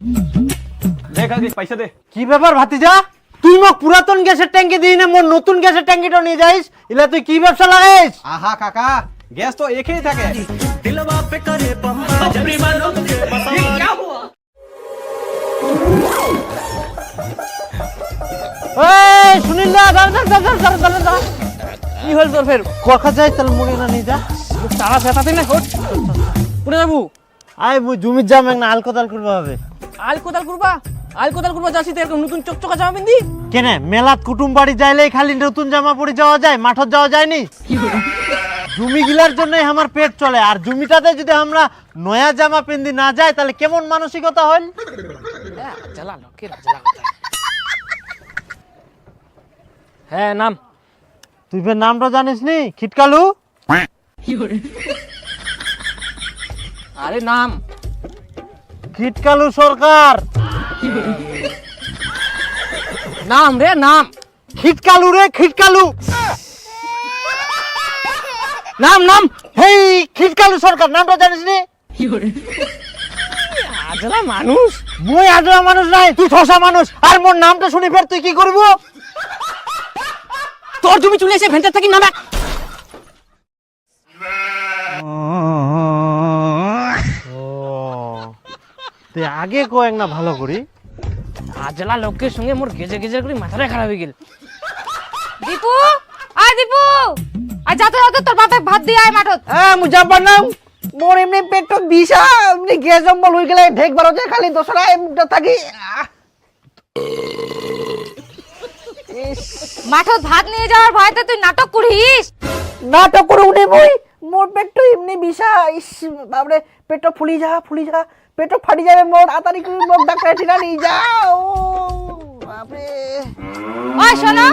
দেখ আগে পয়সা দে। কি ব্যাপার ভাতিজা, তুই মোক পুরাতন গ্যাসের ট্যাঙ্কি দিই না মোর নতুন গ্যাসের ট্যাঙ্কিটা নিয়ে যাইস, ইলা তুই কি ব্যবসা লাগাইস? আহা কাকা, গ্যাস তো একই থাকে। দিলवा पे करे बम्बा प्रेमानंद के बसा। ये क्या हुआ? এই সুনীল দা, দাঁড়া। কি হল তোর ফের? কখা যাই তাহলে মুড়ি না নিয়ে যা। তারা ফেতাতে না হোট পুরে যাবো। আয় মুই জমির যাম এক না আল কোদাল করবা হবে। আল কোদাল করবা যাচ্ছি তো এরকম নতুন চকচকা জামা পিন্দি কেনে মেলাত কুটুম বাড়ি যাইলেই খালি নতুন জামা পরে যাওয়া যায়, মাঠত যাওয়া যায়নি? জমি গিলার জন্যই আমার পেট চলে, আর জমিটাতে যদি আমরা নয়া জামা পিন্দি না যাই তাহলে কেমন মানসিকতা হল? জ্বালা লোকের জ্বালা কথা। হ্যাঁ নাম তুই ফের নামটা জানিস নি? খিটকালু। আরে নাম খিটকালু সরকার। নাম রে নাম খিটকালু রে খিটকালু। নাম হেই খিটকালু সরকার, নামটা জানিস নি? আজলা মানুষ মুই আজরা মানুষ নাই, তুই ঠসা মানুষ, আর মোর নামটা শুনি ফের তুই কি করবো? তোর জমি চলে এসে ভেন্টার থাকি নামে। তুই আগে কয়েক না ভালো করি। আজলা লোকের সঙ্গে মোর গেজে গেজে করে মাথাটা খারাপ হয়ে গেল। দীপু, আয় দীপু, আয় যাতে তোর বাপে ভাত দিয়ে আয় মাঠত। হ্যাঁ মু যাবার না, মোর এমনি পেট বিষা, এমনি গ্যাস জম্বল হয়ে গেলে ঢেক বার হচ্ছে, খালি দোসরা মুখটা থাকি। মাঠত ভাত নিয়ে যাওয়ার ভয়তে তুই নাটক করিস। নাটক করে উঠে বই, মোর পেট এমনি বিষা, ইস বাবরে পেট ফুলি যা পেট ফাটি যাবে মোর, তাড়াতাড়ি করে মোর ডাক্তার ঠিনা নিয়ে যাও বাবরে। ওই শোনো,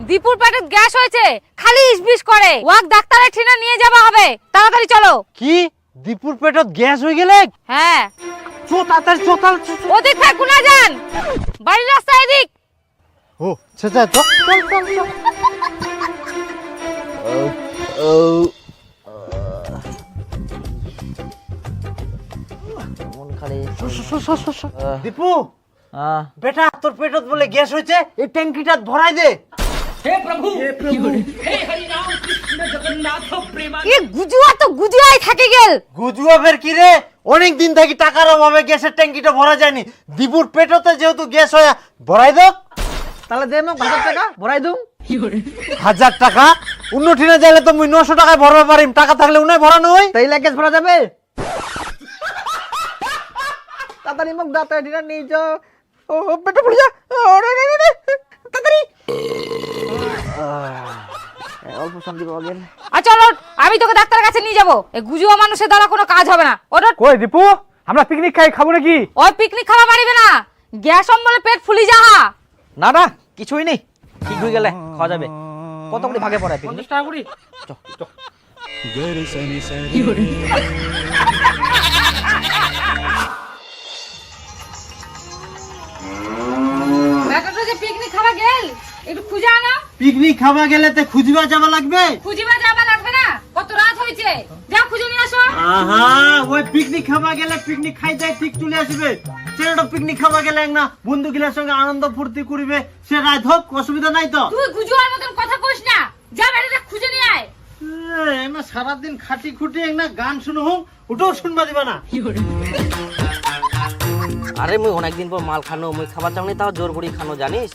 দীপুর পেটে গ্যাস হয়েছে, খালি ইসবিস করে, ওয়াক ডাক্তারে ঠিনা নিয়ে যাবা হবে, তাড়াতাড়ি চলো। কি দীপুর পেটত গ্যাস হয়ে গেলে? হ্যাঁ চো তাড়াতাড়ি চো। ওদিক থেকে কোনা যান, বাড়ির রাস্তা এদিক। ও সেটা তো চল। মন খালি দীপু বেটা, তোর পেটত বলে গ্যাস হয়েছে, এই ট্যাঙ্কিটা ভরাই দে। এ গুজুয়া তো গুজুয়াই থাকে গেল। গুজুয়া ফের কি রে? অনেক দিন থেকে টাকার অভাবে গ্যাসের ট্যাঙ্কিটা ভরা যায়নি, দীপুর পেটতে যেহেতু গ্যাস হয় ভরাই দাও। তাহলে দে মোক 1000 টাকা ভরাই দুম। 1000 টাকা? উন্নতিনে যাইলে তো মুই 900 টাকায় ভরবা পারিম, টাকা থাকলে উনাই ভরানো হয়। তাইলে গ্যাস ভরা যাবে? তাড়াতাড়ি মোক ডাক্তার ঠিনা নিয়ে যাও, ও পেট ফুলি যা, তাড়াতাড়ি। অল্প শান্তি পাওয়া গেল। আর চলো, আমি তোকে ডাক্তারের কাছে নিয়ে যাবো। এই গুজুয়া মানুষের দ্বারা কোনো কাজ হবে না। ওটা কই দীপু, আমরা পিকনিক খাবো নাকি? ওই পিকনিক খাওয়া পারিবে না, গ্যাস অম্বলে পেট ফুলি যাহা। না কিছুই নেই, ঠিক হয়ে গেলে খাওয়া যাবে। কত করে ভাগে পড়ায় পিকনিক? 50 টাকা করি। ব্যাটাটা যে পিকনিক খাওয়া গেল, একটু খুঁজে আনো। পিকনিক খাওয়া গেলে তে খুঁজবা যাওয়া লাগবে? খুঁজিবা যাবা লাগবে না, কত রাত হয়েছে, যা খুঁজে নিয়ে আসো। আহা, ওই পিকনিক খাওয়া গেলে পিকনিক খাই যায় ঠিক চলে আসবে। ছেলেটা পিকনিক খাওয়া গেলে এক না বন্ধু গিলার সঙ্গে আনন্দ ফুর্তি করিবে, সে রাত হোক, অসুবিধা নাই তো। তুই গুজুয়ার মতন কথা কইস না, যা ব্যাটাটা খুঁজে নিয়ে আয়। না সারাদিন খাটি খুটি এক না গান শুনো হোক, ওটাও শুনবা দিবা না। আরে মুই অনেকদিন পর মাল খানো, মুই খাবার চাও নি, তাও জোর করি খানো জানিস,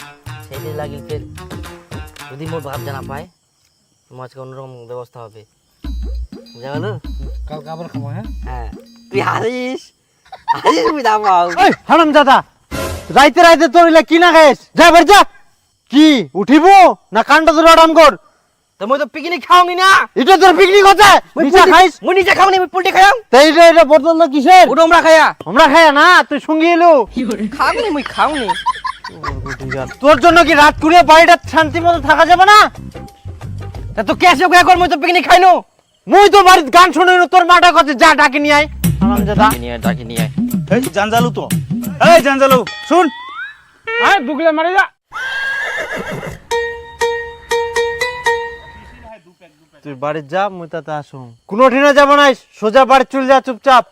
সেইটা লাগি ফের যদি মোর ভাব জানা পায় তোমার আজকে অন্যরকম ব্যবস্থা হবে, বুঝা গেল? কালকে আবার খাবো। হ্যাঁ তুই হারিস মুই দাম পাও। এই হারামজাদা, রাইতে রাইতে তোর ইলা কি না খাইস? যা বের যা। কি উঠিব না কান্ড ধরে আরাম কর? তো মুই তো পিকনিক খাওনি না, এটা তোর পিকনিক হচ্ছে? নিচা খাইস? মুই নিজে খাওনি, মুই পোল্ট্রি খাইয়াম। তাই এটা বদল না কিসের? ওটা আমরা খাইয়া আমরা খাই না, তুই সঙ্গে এলো। খাওনি, মুই খাওনি। তোর জন্য কি রাত করে বাড়িটা শান্তি মতো থাকা যাবে না? তা তো কেসে কই কর, মুই তো পিকনিক খাইনো। মুই তো বাড়িতে গান শুনে তোর মাটা কাছে যা ডাকি নিয়ে আয়। হারামজাদা ডাকি নিয়ে এই জানজালু তো, এই জানজালু শুন। আয় দুগলে মারি যা। তুই বাড়ি যা, মুই তাতে আসুম। কোনো ঠিনা যাব না, সোজা বাড়ি চলে যা চুপচাপ।